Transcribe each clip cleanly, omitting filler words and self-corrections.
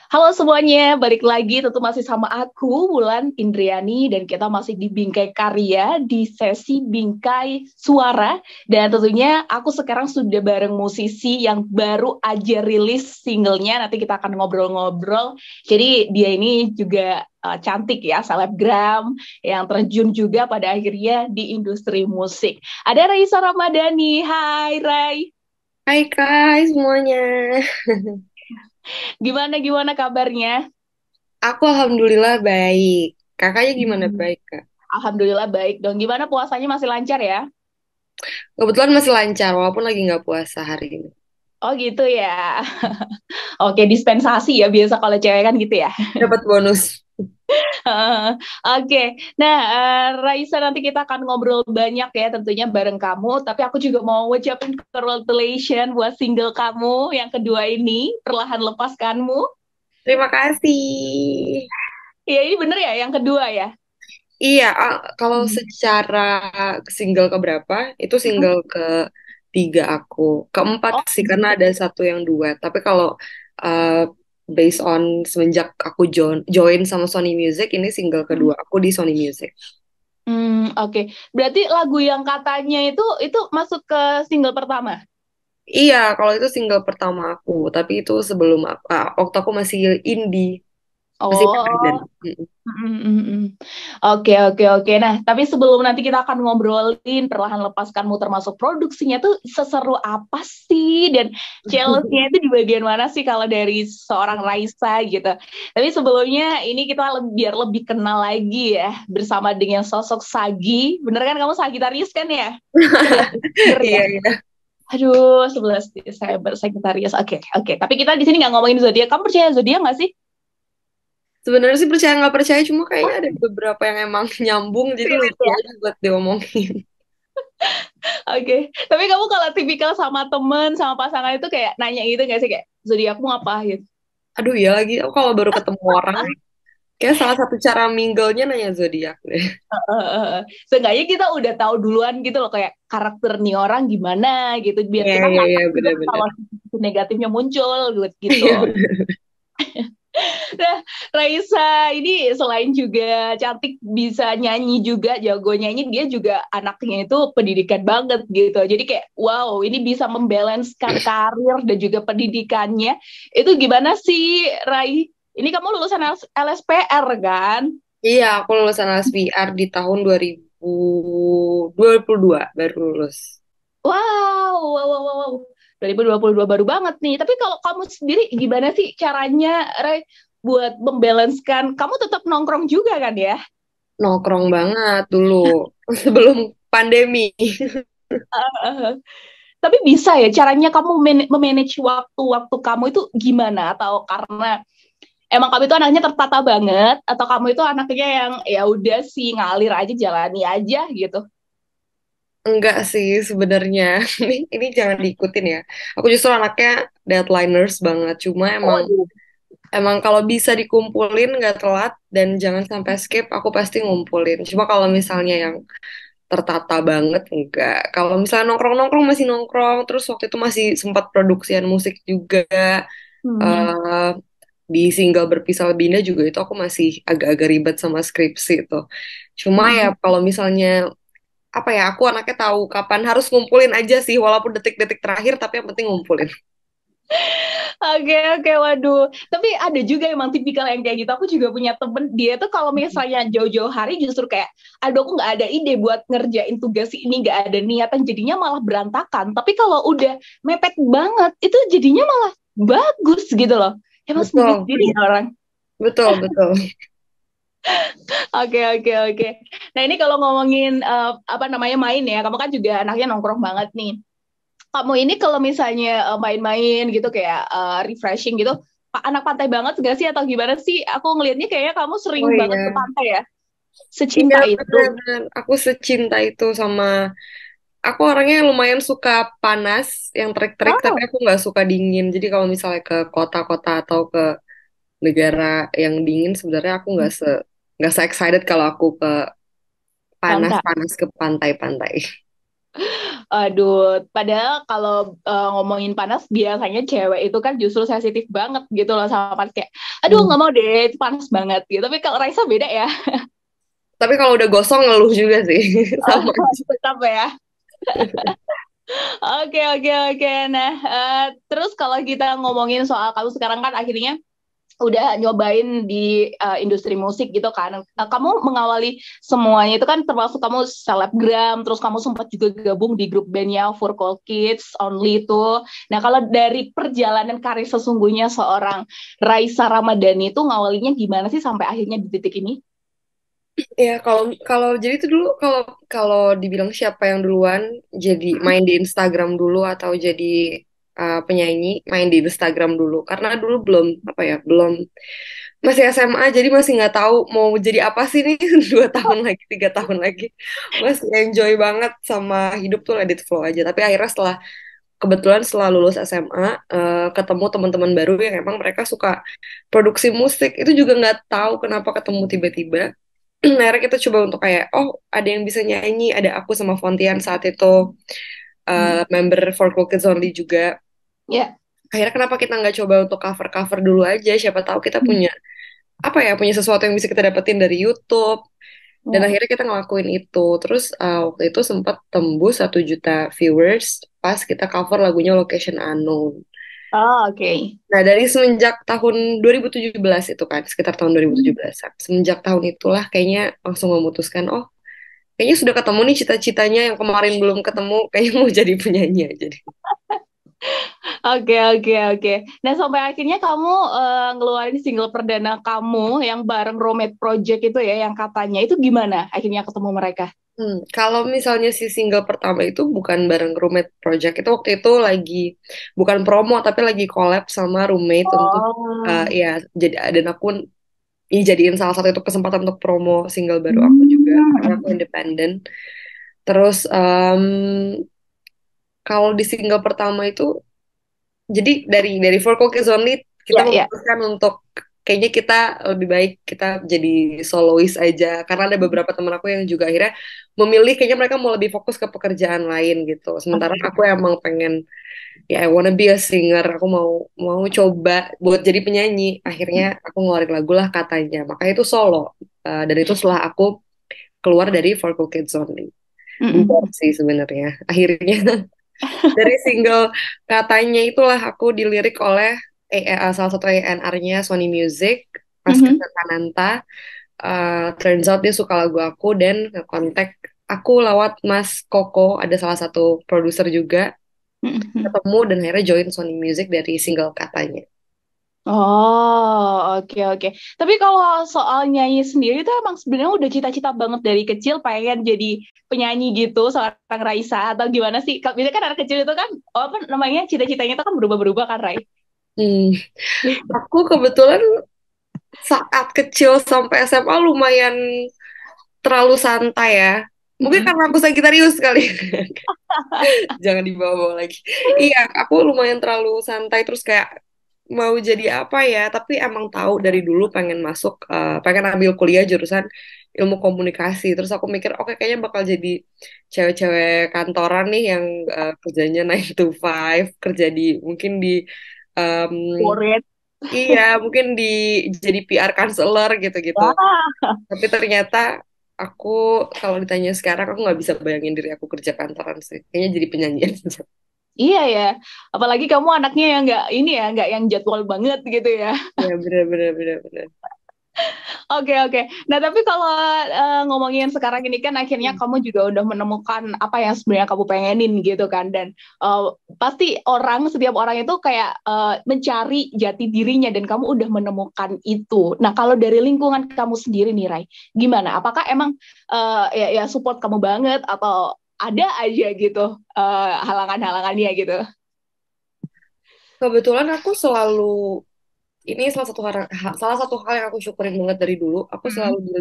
Halo semuanya, balik lagi tentu masih sama aku, Wulan Indriani, dan kita masih di Bingkai Karya, di sesi Bingkai Suara, dan tentunya aku sekarang sudah bareng musisi yang baru aja rilis singlenya, nanti kita akan ngobrol-ngobrol, jadi dia ini juga cantik ya, selebgram, yang terjun juga pada akhirnya di industri musik. Ada Raisa Ramadhani, hai Rai, Hai Kai semuanya. gimana kabarnya? Aku alhamdulillah baik. Kakaknya gimana Hmm. baik Kak? Alhamdulillah baik dong. Gimana puasanya masih lancar ya? Kebetulan masih lancar walaupun lagi nggak puasa hari ini. Oh gitu ya. Oke, dispensasi ya biasa kalau cewek kan gitu ya. Dapat bonus. Oke, nah Raisa nanti kita akan ngobrol banyak ya tentunya bareng kamu. Tapi aku juga mau ngucapin congratulations buat single kamu yang kedua ini, Perlahan Lepaskanmu. Terima kasih. Iya ini bener ya yang kedua ya. Iya, kalau Hmm. secara single keberapa, itu single ketiga aku. Keempat Oh, sih, karena ada satu yang duet. Tapi kalau uh, based on semenjak aku join sama Sony Music, ini single kedua aku di Sony Music. oke. Berarti lagu yang katanya itu masuk ke single pertama. Iya, kalau itu single pertama aku, tapi itu sebelum waktu aku masih indie, masih independen. Oh, oke, oke, oke. Nah, tapi sebelum nanti kita akan ngobrolin Perlahan Lepaskanmu termasuk produksinya tuh seseru apa sih dan challenge-nya itu di bagian mana sih kalau dari seorang Raisa gitu. Tapi sebelumnya ini kita biar lebih kenal lagi ya bersama dengan sosok Sagi. Bener kan kamu Sagitarius kan ya? 11 Desember ya? Iya, iya. Aduh, 11 Desember Sagitarius. Oke, oke. Tapi kita di sini nggak ngomongin zodiak. Kamu percaya zodiak nggak sih? Sebenarnya sih percaya nggak percaya, cuma kayaknya ada beberapa yang emang nyambung, jadi Relate lucu ya? aja buat diomongin. Oke, tapi kamu kalau tipikal sama temen, sama pasangan itu kayak nanya gitu gak sih? Kayak, zodiakmu apa gitu? Aduh ya lagi, aku kalau baru ketemu orang, kayak salah satu cara mingle-nya nanya zodiak deh. Seenggaknya kita udah tahu duluan gitu loh, kayak karakter nih orang gimana gitu, biar Iya, kita iya, nggak iya, takut juga benar-benar. kalau sisi negatifnya muncul gitu. Iya, benar. Nah, Raisa ini selain juga cantik bisa nyanyi juga jago nyanyi dia juga anaknya itu pendidikan banget gitu jadi kayak wow ini bisa membalancekan karir dan juga pendidikannya itu gimana sih Rai ini kamu lulusan LSPR kan. Iya, aku lulusan LSPR di tahun 2022 baru lulus. Wow, wow, wow, wow, wow. 2022 baru banget nih. Tapi kalau kamu sendiri gimana sih caranya, Ray, buat membalancekan? Kamu tetap nongkrong juga kan ya? Nongkrong banget dulu sebelum pandemi. Tapi bisa ya caranya kamu memanage waktu-waktu kamu itu gimana? Atau karena emang kamu itu anaknya tertata banget? Atau kamu itu anaknya yang ya udah sih ngalir aja, jalani aja gitu? Enggak sih sebenarnya. Ini jangan diikutin ya. Aku justru anaknya deadliners banget. Cuma Oh, emang aduh. emang kalau bisa dikumpulin nggak telat dan jangan sampai skip, aku pasti ngumpulin. Cuma kalau misalnya yang tertata banget enggak. Kalau misalnya nongkrong-nongkrong masih nongkrong, terus waktu itu masih sempat produksian musik juga. Hmm. eh di single Berpisah Lebih Indah juga itu aku masih agak-agak ribet sama skripsi itu. Cuma ya Hmm. kalau misalnya apa ya aku anaknya tahu kapan harus ngumpulin aja sih walaupun detik-detik terakhir tapi yang penting ngumpulin. Oke, oke, waduh. Tapi ada juga emang tipikal yang kayak gitu. Aku juga punya temen, dia tuh kalau misalnya jauh-jauh hari justru kayak, aduh aku nggak ada ide buat ngerjain tugas ini, nggak ada niatan, jadinya malah berantakan. Tapi kalau udah mepet banget, itu jadinya malah bagus gitu loh. Emang Betul, sendiri-sendiri ya orang. betul, betul. Oke, oke, oke. Nah ini kalau ngomongin apa namanya main ya, kamu kan juga anaknya nongkrong banget nih. Kamu ini kalau misalnya main-main gitu kayak refreshing gitu, anak pantai banget gak sih atau gimana sih? Aku ngelihatnya kayaknya kamu sering Oh banget ke iya, pantai ya, iya secinta itu. benar-benar. Aku secinta itu sama. Aku orangnya yang lumayan suka panas, yang terik-terik, tapi Oh, aku nggak suka dingin. Jadi kalau misalnya ke kota-kota atau ke negara yang dingin, sebenarnya aku nggak se excited kalau aku ke pantai. panas-panas ke pantai-pantai. Aduh, padahal kalau ngomongin panas biasanya cewek itu kan justru sensitif banget gitu loh sama panas kayak, aduh Hmm. nggak mau deh, itu panas banget gitu. Tapi kalau Raisa beda ya, Tapi kalau udah gosong ngeluh juga sih, sama aja. tetap ya. Oke, oke, oke. Nah, terus kalau kita ngomongin soal kamu sekarang kan akhirnya udah nyobain di industri musik gitu kan. Kamu mengawali semuanya itu kan termasuk kamu selebgram, terus kamu sempat juga gabung di grup bandnya For Cool Kids Only itu. Nah, kalau dari perjalanan karir sesungguhnya seorang Raisa Ramadhani itu ngawalinya gimana sih sampai akhirnya di titik ini? Ya kalau kalau jadi itu dulu kalau kalau dibilang siapa yang duluan jadi main di Instagram dulu atau jadi penyanyi main di Instagram dulu karena dulu belum apa ya belum masih SMA jadi masih nggak tahu mau jadi apa sih nih 2 tahun lagi 3 tahun lagi masih enjoy banget sama hidup tuh let it flow aja tapi akhirnya setelah kebetulan setelah lulus SMA ketemu teman-teman baru yang emang mereka suka produksi musik itu juga nggak tahu kenapa ketemu tiba-tiba. Akhirnya kita coba untuk kayak, oh ada yang bisa nyanyi, ada aku sama Fontian saat itu Hmm. member for Cool Kids Only juga. Ya. Akhirnya kenapa kita nggak coba untuk cover-cover dulu aja? Siapa tahu kita Hmm. punya apa ya, punya sesuatu yang bisa kita dapetin dari YouTube. Dan Ya. akhirnya kita ngelakuin itu. Terus waktu itu sempat tembus 1 juta viewers pas kita cover lagunya Location Unknown. Oh, oke. Nah, dari semenjak tahun 2017 itu kan, sekitar tahun 2017. Semenjak tahun itulah kayaknya langsung memutuskan, oh kayaknya sudah ketemu nih cita-citanya yang kemarin belum ketemu, kayaknya mau jadi penyanyi aja deh. Oke, oke, oke. Nah, sampai akhirnya kamu ngeluarin single perdana kamu yang bareng Roommate Project itu ya, yang katanya itu gimana akhirnya ketemu mereka? Kalau misalnya si single pertama itu bukan bareng Roommate Project, itu waktu itu lagi bukan promo tapi lagi collab sama Roommate untuk Oh. ya jadi dan aku jadiin salah satu itu kesempatan untuk promo single baru aku juga karena aku Hmm. independen. Terus kalau di single pertama itu jadi dari For Cookies Only kita Ya, ya. memutuskan untuk kayaknya kita lebih baik kita jadi soloist aja karena ada beberapa teman aku yang juga akhirnya memilih kayaknya mereka mau lebih fokus ke pekerjaan lain gitu. Sementara Oke. aku emang pengen ya I wanna be a singer, aku mau mau coba buat jadi penyanyi. Akhirnya aku ngeluarin lagu lah katanya. Makanya itu solo. Dan itu setelah aku keluar dari For Cool Kids Only. Bubar Mm-mm. sih sebenarnya. Akhirnya dari single katanya itulah aku dilirik oleh salah satu A&R-nya Sony Music pas ke Mhm. Sananta. Turns out dia suka lagu aku dan nge-kontak aku lewat Mas Koko, ada salah satu produser juga, Mhm. ketemu dan akhirnya join Sony Music dari single katanya. Oh, oke, oke. Tapi kalau soal nyanyi sendiri tuh emang sebenarnya udah cita-cita banget dari kecil pengen jadi penyanyi gitu seorang Raisa atau gimana sih? Biasanya kan anak kecil itu kan, oh apa namanya, cita-citanya itu kan berubah-berubah kan, Rai? Hmm, aku kebetulan saat kecil sampai SMA lumayan terlalu santai ya. Mungkin Mm-mm. karena aku Sagittarius kali. Jangan dibawa-bawa lagi. Iya, aku lumayan terlalu santai terus kayak mau jadi apa ya, tapi emang tahu dari dulu pengen masuk, pengen ambil kuliah jurusan ilmu komunikasi. Terus aku mikir, oke kayaknya bakal jadi cewek-cewek kantoran nih yang kerjanya 9 to 5, kerja di mungkin di em, Worried. iya, mungkin di jadi PR counselor gitu-gitu. Wah. Tapi ternyata aku kalau ditanya sekarang aku nggak bisa bayangin diri aku kerja kantoran sih. Kayaknya jadi penyanyi aja. Iya ya, apalagi kamu anaknya yang nggak ini ya, nggak yang jadwal banget gitu ya. Ya bener bener bener bener. Oke, oke. Nah, tapi kalau ngomongin sekarang ini kan akhirnya Hmm. kamu juga udah menemukan apa yang sebenarnya kamu pengenin gitu kan. Dan eh, pasti setiap orang itu kayak mencari jati dirinya dan kamu udah menemukan itu. Nah, kalau dari lingkungan kamu sendiri nih, Rai, gimana? Apakah emang ya support kamu banget atau ada aja gitu halangan-halangannya gitu? Kebetulan aku selalu ini salah satu hal yang aku syukurin banget dari dulu. Aku selalu Hmm.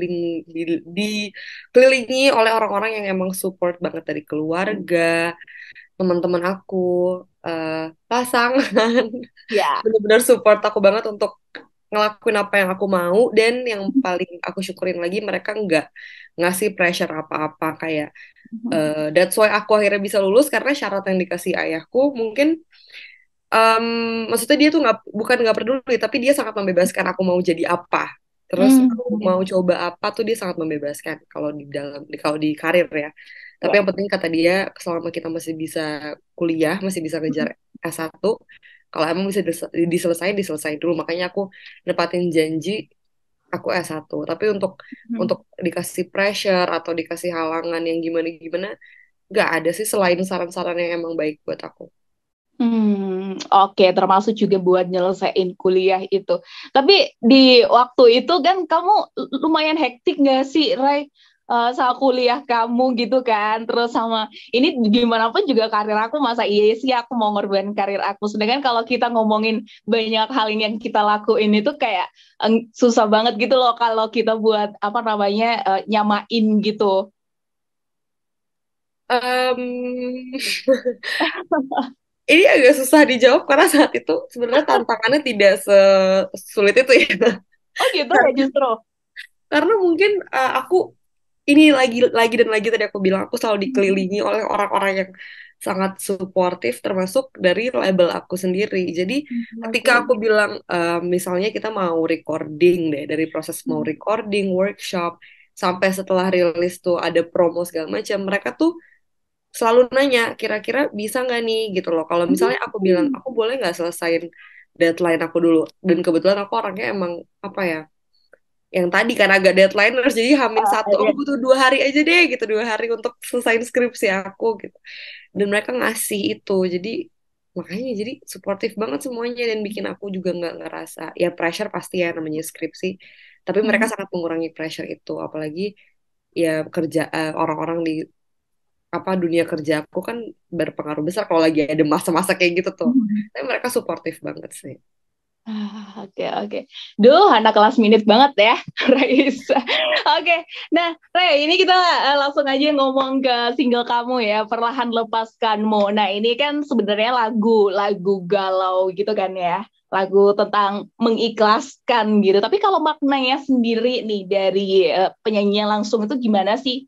dikelilingi oleh orang-orang yang emang support banget dari keluarga, teman-teman aku, pasangan. Ya. Bener-bener support aku banget untuk ngelakuin apa yang aku mau, dan yang paling aku syukurin lagi mereka nggak ngasih pressure apa-apa kayak that's why aku akhirnya bisa lulus karena syarat yang dikasih ayahku mungkin em, maksudnya dia tuh bukan nggak peduli tapi dia sangat membebaskan aku mau jadi apa, terus aku mau Hmm. coba apa tuh dia sangat membebaskan kalau di dalam kalau di karir ya. Tapi Ya. yang penting kata dia selama kita masih bisa kuliah masih bisa ngejar S1, kalau emang bisa diselesain dulu, makanya aku nepatin janji aku S1. Tapi untuk dikasih pressure atau dikasih halangan yang gimana-gimana nggak ada sih selain saran-saran yang emang baik buat aku. Oke, termasuk juga buat nyelesain kuliah itu. Tapi di waktu itu kan kamu lumayan hektik nggak sih, Ray? Sama kuliah kamu gitu kan, terus sama ini gimana pun juga karir aku, masa iya sih aku mau ngorbanin karir aku. Sedangkan kalau kita ngomongin banyak hal yang kita lakuin itu kayak susah banget gitu loh kalau kita buat apa namanya nyamain gitu. Em, ini agak susah dijawab karena saat itu sebenarnya tantangannya tidak sesulit itu ya. Oh gitu ya Karena justru. karena mungkin aku ini lagi dan lagi tadi aku bilang aku selalu dikelilingi oleh orang-orang yang sangat suportif termasuk dari label aku sendiri. Jadi ketika Oke. aku bilang misalnya kita mau recording deh, dari proses mau recording, workshop sampai setelah rilis tuh ada promo segala macam, mereka tuh selalu nanya kira-kira bisa nggak nih gitu loh. Kalau misalnya aku bilang Hmm. aku boleh nggak selesain deadline aku dulu, dan kebetulan aku orangnya emang apa ya, yang tadi kan agak deadlineers, jadi hamin satu aku Iya. butuh 2 hari aja deh gitu, 2 hari untuk selesaiin skripsi aku gitu, dan mereka ngasih itu, jadi makanya jadi suportif banget semuanya dan bikin aku juga nggak ngerasa ya pressure, pasti ya namanya skripsi, tapi mereka Mhm. sangat mengurangi pressure itu, apalagi ya kerja orang-orang di apa dunia kerja aku kan berpengaruh besar kalau lagi ada masa-masa kayak gitu tuh, tapi mereka suportif banget sih. Oke, oke. Duh, anak kelas minute banget ya, Raisa. Oke, nah, Ray, ini kita langsung aja ngomong ke single kamu ya, Perlahan Lepaskanmu. Nah, ini kan sebenarnya lagu galau gitu kan ya, lagu tentang mengikhlaskan gitu. Tapi kalau maknanya sendiri nih dari penyanyinya langsung itu gimana sih?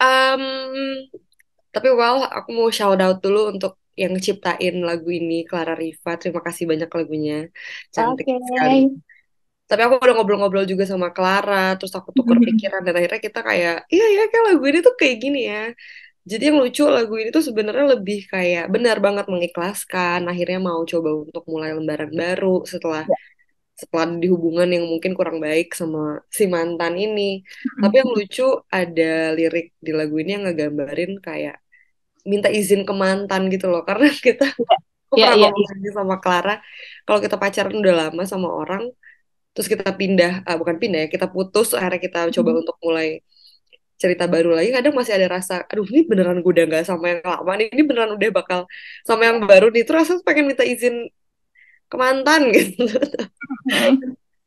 Em, tapi well, aku mau shout out dulu untuk yang ciptain lagu ini, Clara Riva. Terima kasih banyak lagunya. Cantik Oke. sekali. Tapi aku udah ngobrol-ngobrol juga sama Clara, terus aku tukar pikiran, dan akhirnya kita kayak, iya ya, kayak lagu ini tuh kayak gini ya. Jadi yang lucu lagu ini tuh sebenarnya lebih kayak benar banget mengikhlaskan. Akhirnya mau coba untuk mulai lembaran baru setelah setelah di hubungan yang mungkin kurang baik sama si mantan ini. Tapi yang lucu ada lirik di lagu ini yang ngegambarin kayak minta izin ke mantan gitu loh. Karena aku Iya, pernah iya, ngomong iya. aja sama Clara, kalau kita pacaran udah lama sama orang, terus kita pindah, bukan pindah ya, kita putus, akhirnya kita coba untuk mulai cerita baru lagi, kadang masih ada rasa, aduh ini beneran gue udah gak sama yang lama nih, ini beneran udah bakal sama yang baru nih, terus rasanya pengen minta izin ke mantan gitu.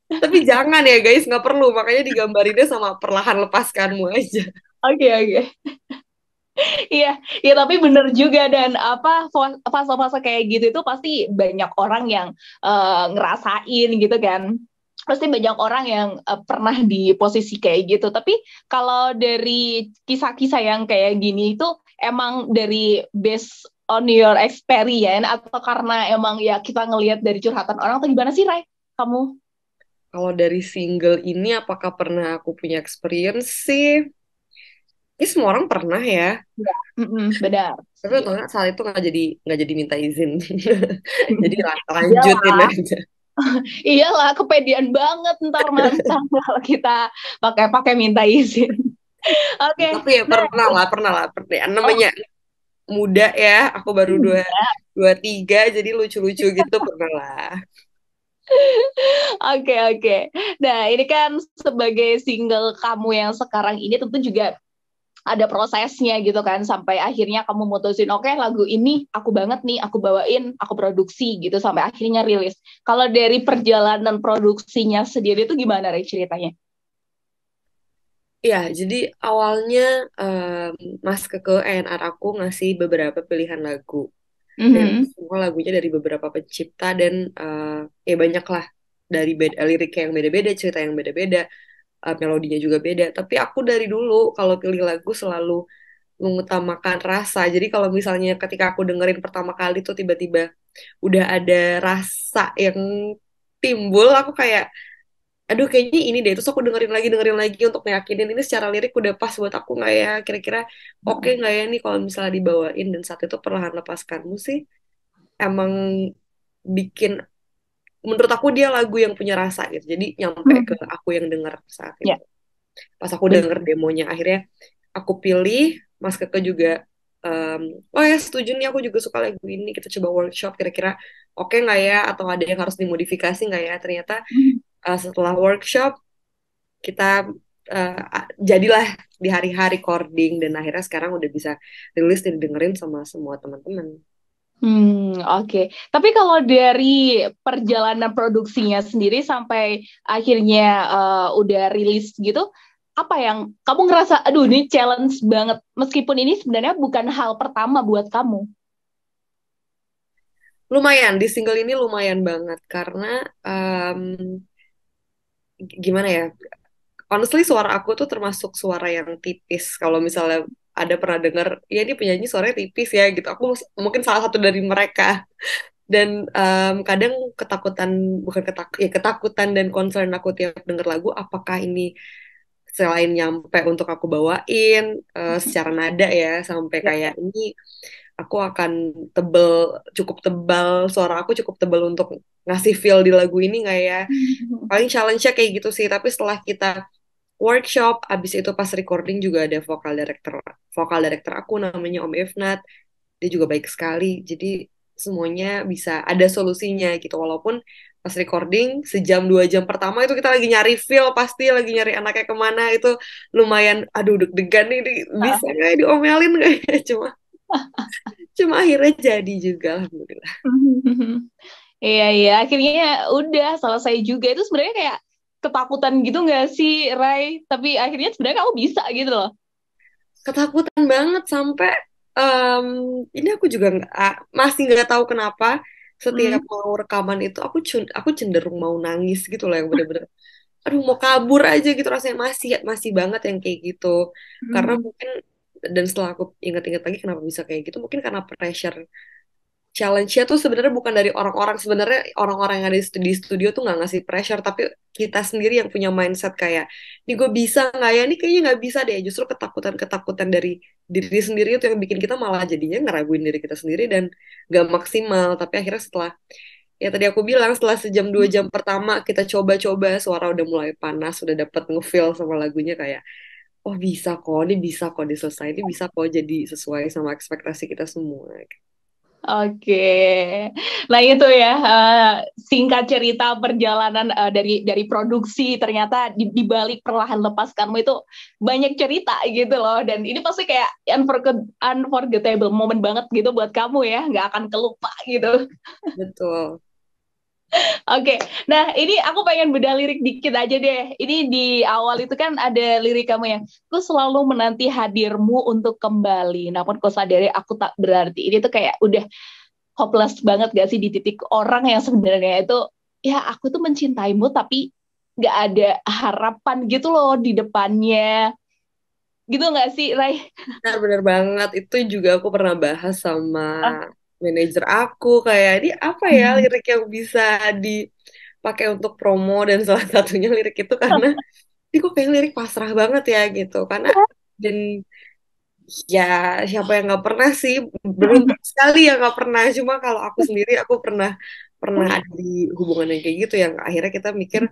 Tapi jangan ya guys, nggak perlu, makanya digambarinnya sama perlahan lepaskanmu aja. Oke, oke. Iya, iya tapi bener juga dan apa fase-fase kayak gitu itu pasti banyak orang yang ngerasain gitu kan. Pasti banyak orang yang pernah di posisi kayak gitu. Tapi kalau dari kisah-kisah yang kayak gini itu emang dari based on your experience atau karena emang ya kita ngelihat dari curhatan orang atau gimana sih, Ray? Kamu? Kalau dari single ini, apakah pernah aku punya experience sih? Ini semua orang pernah ya. Ya. Benar. Tapi untungnya saat itu nggak jadi minta izin. Jadi lanjutin Iyalah, aja. iyalah kepedean banget ntar mantan kalau kita pakai minta izin. Oke, Tapi ya nah, pernah lah. Pernah. Ya, oh, namanya muda ya, aku baru dua tiga, jadi lucu-lucu gitu pernah lah. oke, oke. Nah, ini kan sebagai single kamu yang sekarang ini tentu juga ada prosesnya gitu kan sampai akhirnya kamu mutusin oke lagu ini aku banget nih aku bawain aku produksi gitu sampai akhirnya rilis. Kalau dari perjalanan produksinya sendiri itu gimana Rey ceritanya? Ya, jadi awalnya Mas Keke A&R aku ngasih beberapa pilihan lagu. dan Mhm. semua lagunya dari beberapa pencipta dan ya banyak lah dari lirik yang beda-beda, cerita yang beda-beda, melodinya juga beda. Tapi aku dari dulu kalau pilih lagu selalu mengutamakan rasa. Jadi kalau misalnya ketika aku dengerin pertama kali tuh tiba-tiba udah ada rasa yang timbul, aku kayak aduh kayaknya ini deh, terus aku dengerin lagi untuk meyakinin ini secara lirik udah pas buat aku nggak ya, kira-kira oke nggak ya nih kalau misalnya dibawain. Dan saat itu Perlahan Lepaskanmu sih emang bikin, menurut aku dia lagu yang punya rasa gitu, jadi nyampe ke Mhm. aku yang denger saat Ya, itu. Pas aku benar. denger demonya akhirnya aku pilih, Mas Keke juga em, oh ya setuju nih, aku juga suka lagu ini, kita coba workshop kira-kira oke nggak ya, atau ada yang harus dimodifikasi nggak ya. Ternyata setelah workshop kita jadilah di hari-hari recording dan akhirnya sekarang udah bisa rilis dan dengerin sama semua teman-teman. Oke. Tapi kalau dari perjalanan produksinya sendiri sampai akhirnya udah rilis gitu, apa yang kamu ngerasa, aduh ini challenge banget, meskipun ini sebenarnya bukan hal pertama buat kamu? Lumayan, di single ini lumayan banget karena em, gimana ya, honestly suara aku tuh termasuk suara yang tipis. Kalau misalnya ada pernah denger, ya ini penyanyi suaranya tipis ya gitu. Aku mungkin salah satu dari mereka. Dan kadang ketakutan, bukan ya ketakutan dan concern aku tiap denger lagu, apakah ini selain nyampe untuk aku bawain secara nada ya, sampai Ya. kayak ini aku akan tebel, cukup tebal, suara aku cukup tebal untuk ngasih feel di lagu ini nggak ya. Paling challenge-nya kayak gitu sih, tapi setelah kita workshop, abis itu pas recording juga ada vokal director aku namanya Om Ifnat, dia juga baik sekali, jadi semuanya bisa ada solusinya gitu. Walaupun pas recording sejam 2 jam pertama itu kita lagi nyari feel, pasti lagi nyari anaknya kemana, itu lumayan aduh deg-degan nih, bisa nggak ya, diomelin nggak ya, cuma cuma akhirnya jadi juga alhamdulillah. Iya, iya. Akhirnya udah selesai juga. Itu sebenarnya kayak ketakutan gitu nggak sih, Rai? Tapi akhirnya sebenarnya kamu bisa gitu loh. Ketakutan banget sampai em, ini aku juga masih nggak tahu kenapa setiap Hmm. mau rekaman itu aku cenderung mau nangis gitu loh, yang bener-bener aduh mau kabur aja gitu rasanya, masih masih banget yang kayak gitu. Karena Hmm. mungkin, dan setelah aku ingat-ingat lagi kenapa bisa kayak gitu, mungkin karena pressure. Challenge-nya tuh sebenarnya bukan dari orang-orang, sebenarnya orang-orang yang ada di studio tuh nggak ngasih pressure, tapi kita sendiri yang punya mindset kayak ini gue bisa nggak ya, ini kayaknya nggak bisa deh. Justru ketakutan-ketakutan dari diri sendiri itu yang bikin kita malah jadinya ngeraguin diri kita sendiri dan nggak maksimal. Tapi akhirnya setelah, ya tadi aku bilang, setelah sejam 2 jam pertama kita coba-coba, suara udah mulai panas, udah dapet ngefeel sama lagunya, kayak oh bisa kok, ini bisa kok diselesai, ini bisa kok jadi sesuai sama ekspektasi kita semua. Oke, nah itu ya singkat cerita perjalanan dari produksi, ternyata di balik Perlahan Lepaskanmu itu banyak cerita gitu loh, dan ini pasti kayak unforgettable moment banget gitu buat kamu ya, nggak akan kelupa gitu. Betul. Oke, nah ini aku pengen beda lirik dikit aja deh. Ini di awal itu kan ada lirik kamu yang, ku selalu menanti hadirmu untuk kembali, namun kau sadari aku tak berarti. Ini tuh kayak udah hopeless banget gak sih di titik orang yang sebenarnya itu, ya aku tuh mencintaimu tapi gak ada harapan gitu loh di depannya. Gitu gak sih, Rai? Benar-benar banget. Itu juga aku pernah bahas sama Ah. manajer aku. Kayak ini apa ya lirik yang bisa dipakai untuk promo, dan salah satunya lirik itu karena ini kok kayak lirik pasrah banget ya gitu. Karena dan ya siapa yang nggak pernah sih, beruntung sekali yang nggak pernah. Cuma kalau aku sendiri, aku pernah pernah ada di hubungan yang kayak gitu, yang akhirnya kita mikir,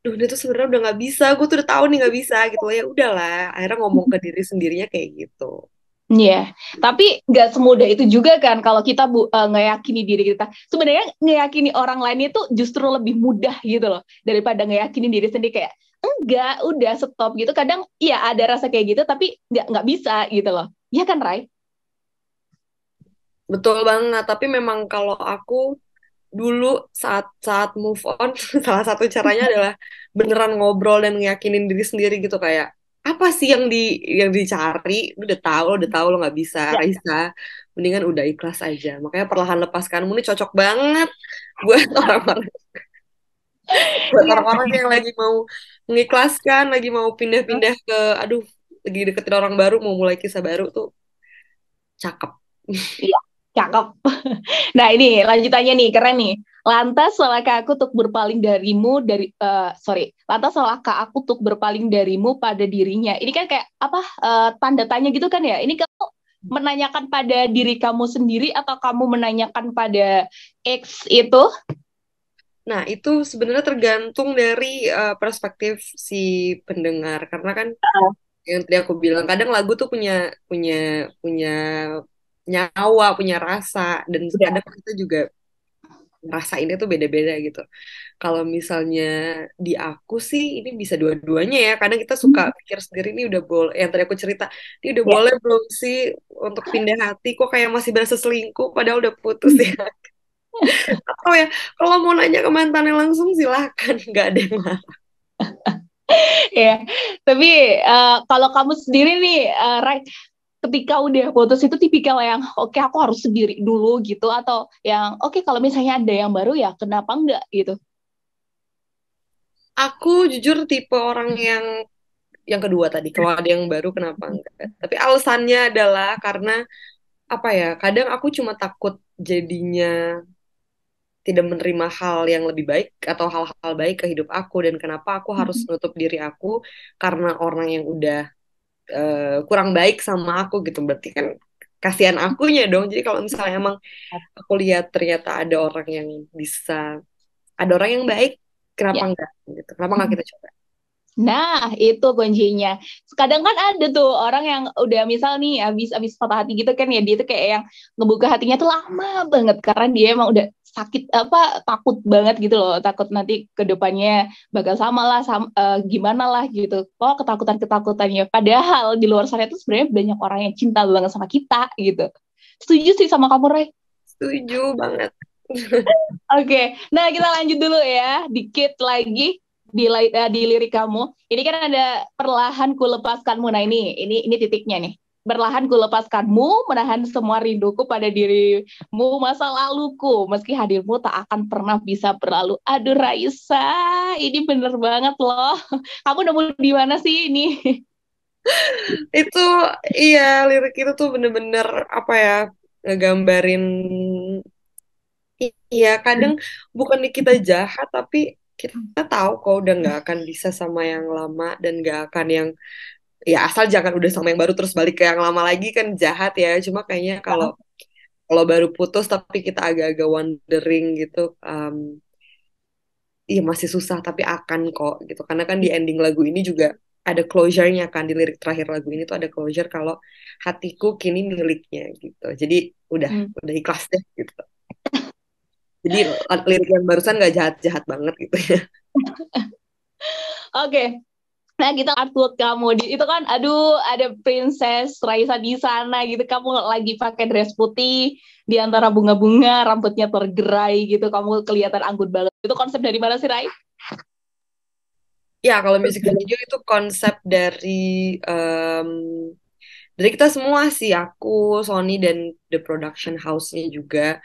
duh ini tuh sebenarnya udah nggak bisa, gue tuh udah tahu nih nggak bisa gitu, ya udahlah akhirnya ngomong ke diri sendirinya kayak gitu. Iya, tapi nggak semudah itu juga kan kalau kita ngeyakini diri kita. Sebenarnya ngeyakini orang lain itu justru lebih mudah gitu loh daripada ngeyakini diri sendiri, kayak enggak, udah stop gitu. Kadang iya ada rasa kayak gitu, tapi nggak bisa gitu loh. Iya kan, Rai? Betul banget, tapi memang kalau aku dulu saat saat move on, salah satu caranya adalah beneran ngobrol dan ngeyakinin diri sendiri gitu, kayak apa sih yang dicari, lu udah tahu lo nggak bisa, Ya. Raisa, mendingan udah ikhlas aja. Makanya perlahan lepaskanmu ini cocok banget buat orang-orang buat Iya. orang-orang yang lagi mau mengikhlaskan, lagi mau pindah-pindah ke, aduh, lagi deketin orang baru, mau mulai kisah baru tuh cakep. Iya, cakep. Nah, ini lanjutannya nih, keren nih. Lantas salahkah aku untuk berpaling darimu lantas salahkah aku untuk berpaling darimu pada dirinya. Ini kan kayak apa tanda tanya gitu kan ya. Ini kamu menanyakan pada diri kamu sendiri atau kamu menanyakan pada X itu? Nah, itu sebenarnya tergantung dari perspektif si pendengar. Karena kan yang tadi aku bilang, kadang lagu tuh punya punya punya nyawa, punya rasa, dan Ya. kadang kita juga ngerasainnya tuh beda-beda gitu. Kalau misalnya di aku sih ini bisa dua-duanya ya. Kadang kita suka pikir sendiri ini udah boleh. Yang tadi aku cerita, ini udah Ya. boleh belum sih untuk pindah hati? Kok kayak masih berasa selingkuh padahal udah putus ya. Atau ya kalau mau nanya ke mantannya langsung silahkan, nggak ada yang larang. Ya, tapi kalau kamu sendiri nih, Rai, ketika udah putus itu tipikal yang oke aku harus sendiri dulu gitu atau yang oke kalau misalnya ada yang baru ya kenapa enggak gitu. Aku jujur tipe orang yang kedua tadi. Kalau ada yang baru kenapa enggak? Tapi alasannya adalah karena apa ya? Kadang aku cuma takut jadinya tidak menerima hal yang lebih baik atau hal-hal baik ke hidup aku dan kenapa aku harus nutup diri aku karena orang yang udah kurang baik sama aku gitu berarti kan kasihan akunya dong jadi kalau misalnya emang aku lihat ternyata ada orang yang bisa ada orang yang baik kenapa Ya. enggak gitu kenapa enggak kita coba. Nah, itu kuncinya. Kadang kan ada tuh orang yang udah misal nih habis patah hati gitu kan ya dia tuh kayak yang ngebuka hatinya tuh lama banget karena dia emang udah sakit apa takut banget gitu loh, takut nanti ke depannya bakal sama lah gimana lah gitu. Oh, ketakutan-ketakutannya. Padahal di luar sana itu sebenarnya banyak orang yang cinta banget sama kita gitu. Setuju sih sama kamu, Ray. Setuju banget. Oke, nah kita lanjut dulu ya, dikit lagi di lirik kamu. Ini kan ada perlahan ku lepaskanmu. Nah ini titiknya nih. Perlahan ku lepaskanmu, menahan semua rinduku pada dirimu masa laluku. Meski hadirmu tak akan pernah bisa berlalu. Aduh Raisa, ini bener banget loh. Kamu nemu di mana sih ini? Itu iya lirik itu tuh bener-bener apa ya ngegambarin iya kadang bukan di kita jahat tapi kita tahu kok udah nggak akan bisa sama yang lama dan nggak akan yang ya asal jangan udah sama yang baru terus balik ke yang lama lagi kan jahat ya cuma kayaknya kalau kalau baru putus tapi kita agak-agak wondering gitu iya masih susah tapi akan kok gitu karena kan di ending lagu ini juga ada closure-nya kan di lirik terakhir lagu ini tuh ada closure kalau hatiku kini miliknya gitu jadi udah Hmm. udah ikhlas deh gitu jadi lirik yang barusan nggak jahat-jahat banget gitu ya. Oke, nah, kita artwork kamu itu kan, aduh, ada Princess Raisa di sana gitu. Kamu lagi pakai dress putih di antara bunga-bunga, rambutnya tergerai gitu. Kamu kelihatan anggun banget. Itu konsep dari mana sih, Rai? Ya, kalau music video itu konsep em, dari kita semua sih, aku, Sony, dan the production house-nya juga.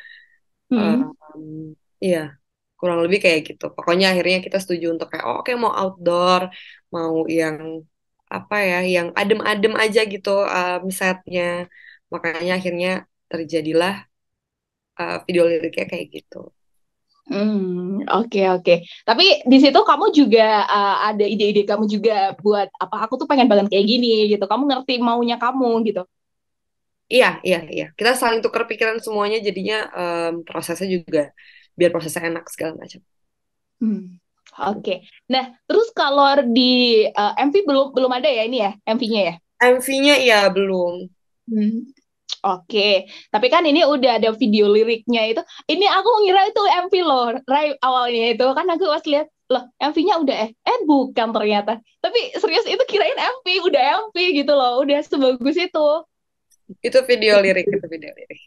Hmm. Em, iya, kurang lebih kayak gitu. Pokoknya akhirnya kita setuju untuk kayak, oh, oke mau outdoor, mau yang apa ya, yang adem-adem aja gitu setnya. Makanya akhirnya terjadilah video liriknya kayak gitu. Oke, oke. Tapi di situ kamu juga ada ide-ide kamu juga buat apa? Aku tuh pengen banget kayak gini gitu. Kamu ngerti maunya kamu gitu. Iya, iya, iya. Kita saling tukar pikiran semuanya, jadinya prosesnya juga biar prosesnya enak segala macam. Hmm. Oke. Nah, terus kalau di MV belum belum ada ya ini ya, MV-nya ya? MV-nya iya belum. Hmm. Oke, tapi kan ini udah ada video liriknya itu. Ini aku ngira itu MV loh, Rai awalnya itu kan aku pas lihat loh MV-nya udah bukan ternyata. Tapi serius itu kirain MV, udah MV gitu loh, udah sebagus itu. Itu video lirik, itu video lirik.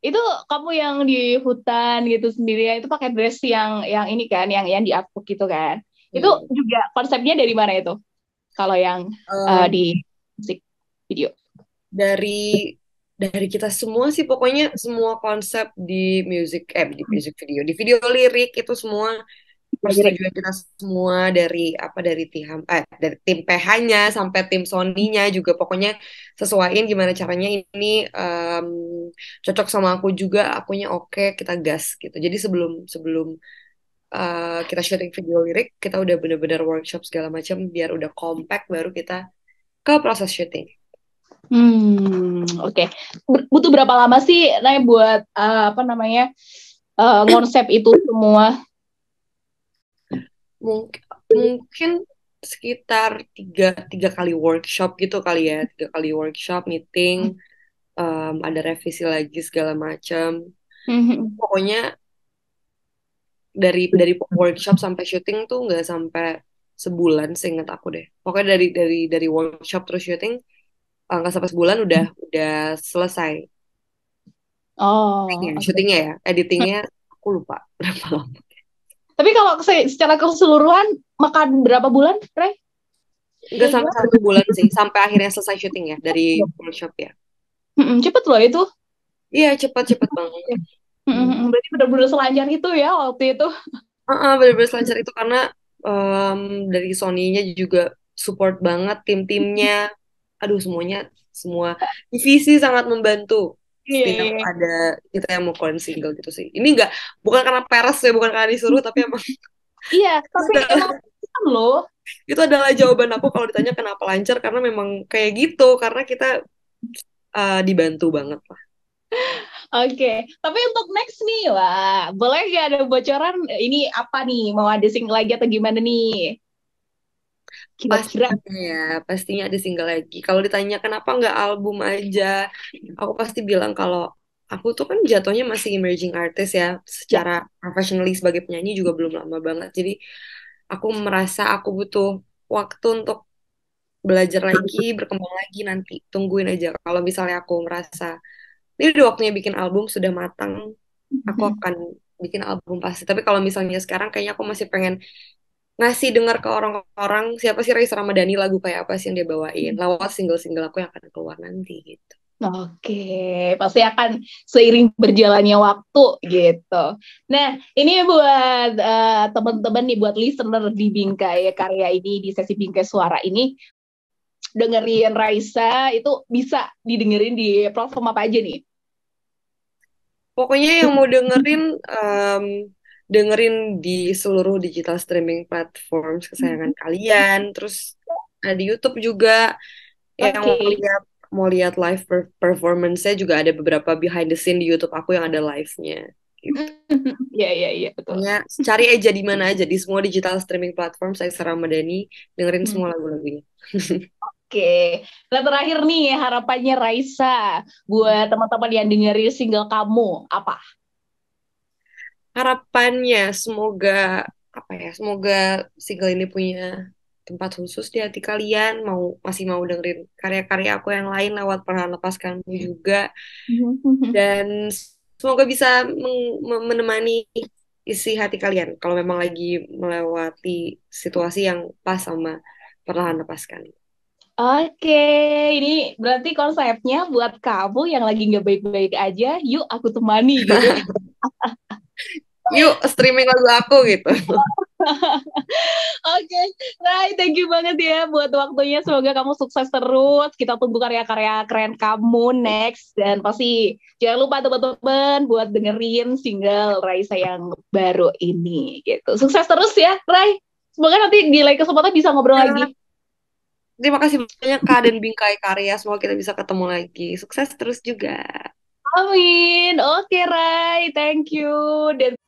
Itu kamu yang di hutan gitu sendirian itu pakai dress yang ini kan, yang di artbook gitu kan. Itu Hmm. juga konsepnya dari mana itu? Kalau yang Em, di musik video. dari dari kita semua sih pokoknya semua konsep di music video, di video lirik itu semua Lirik. persetujuan kita semua dari tim PH-nya sampai tim Sony-nya juga pokoknya sesuaiin gimana caranya ini cocok sama aku juga, akunya oke, kita gas gitu. Jadi sebelum sebelum kita syuting video lirik, kita udah bener-bener workshop segala macam biar udah compact baru kita ke proses syuting. Oke. Butuh berapa lama sih, Nay, buat apa namanya konsep itu semua? Mungkin mungkin sekitar tiga kali workshop gitu kali ya, 3 kali workshop meeting, ada revisi lagi segala macam. Mhm. Pokoknya dari workshop sampai syuting tuh nggak sampai sebulan seingat aku deh. Pokoknya dari workshop terus syuting nggak sampai sebulan udah selesai. Oh, oke. Syutingnya ya, editingnya aku lupa berapa lama. Tapi kalau secara keseluruhan makan berapa bulan, Ray? Nggak sampai 1 bulan sih, sampai akhirnya selesai syuting ya dari workshop ya. Cepet loh itu. Iya cepet banget. Berarti benar-benar selancar itu ya waktu itu. Bener-bener selancar itu karena em, dari Sony-nya juga support banget tim-timnya. Aduh semuanya semua divisi sangat membantu Iya, setiap iya. ada kita yang mau keluarin single gitu sih. Ini nggak bukan karena peres ya, bukan karena disuruh, tapi emang Iya, itu tapi adalah emang kan loh. itu adalah jawaban aku kalau ditanya kenapa lancar karena memang kayak gitu karena kita dibantu banget lah. Oke, tapi untuk next nih, wah, boleh nggak ada bocoran ini apa nih? Mau ada single lagi atau gimana nih? Kira-kira. Pastinya ada single lagi. Kalau ditanya kenapa nggak album aja, aku pasti bilang kalau aku tuh kan jatuhnya masih emerging artist ya, Ya. secara professionally sebagai penyanyi juga belum lama banget. Jadi aku merasa aku butuh waktu untuk belajar lagi, berkembang lagi nanti. Tungguin aja. Kalau misalnya aku merasa ini udah waktunya bikin album sudah matang, aku akan bikin album pasti. Tapi kalau misalnya sekarang kayaknya aku masih pengen ngasih dengar ke orang-orang siapa sih Raisa Ramadhani, lagu kayak apa sih yang dia bawain lewat single-single aku yang akan keluar nanti gitu. Oke, pasti akan seiring berjalannya waktu gitu. Nah, ini buat teman-teman nih, buat listener di Bingkai Karya ini, di sesi Bingkai Suara ini, dengerin Raisa itu bisa didengerin di platform apa aja nih? Pokoknya yang mau dengerin di seluruh digital streaming platform kesayangan kalian. Terus ada di YouTube juga. Yang Oke. mau lihat live performance-nya juga ada beberapa behind the scene di YouTube aku yang ada live-nya. Gitu. Iya, iya, iya, betul. Pokoknya cari aja di mana aja di semua digital streaming platform saya Ramadhani, dengerin semua lagu-lagunya. Oke, nah terakhir nih harapannya Raisa buat teman-teman yang dengerin single kamu apa? Harapannya semoga apa ya, semoga single ini punya tempat khusus di hati kalian, masih mau dengerin karya-karya aku yang lain lewat Perlahan Lepaskanmu juga, dan semoga bisa menemani isi hati kalian kalau memang lagi melewati situasi yang pas sama Perlahan Lepaskan. Oke, ini berarti konsepnya buat kamu yang lagi nggak baik-baik aja, yuk aku temani gitu. Yuk streaming lagu aku gitu. Oke, Rai, thank you banget ya buat waktunya. Semoga kamu sukses terus. Kita tunggu karya-karya keren kamu next. Dan pasti jangan lupa teman-teman buat dengerin single Raisa yang baru ini. Gitu. Sukses terus ya, Rai. Semoga nanti di lain kesempatan bisa ngobrol Ya, lagi. terima kasih banyak Kak dan Bingkai Karya. Semoga kita bisa ketemu lagi. Sukses terus juga. Amin. Oke, Rai. Thank you. Dan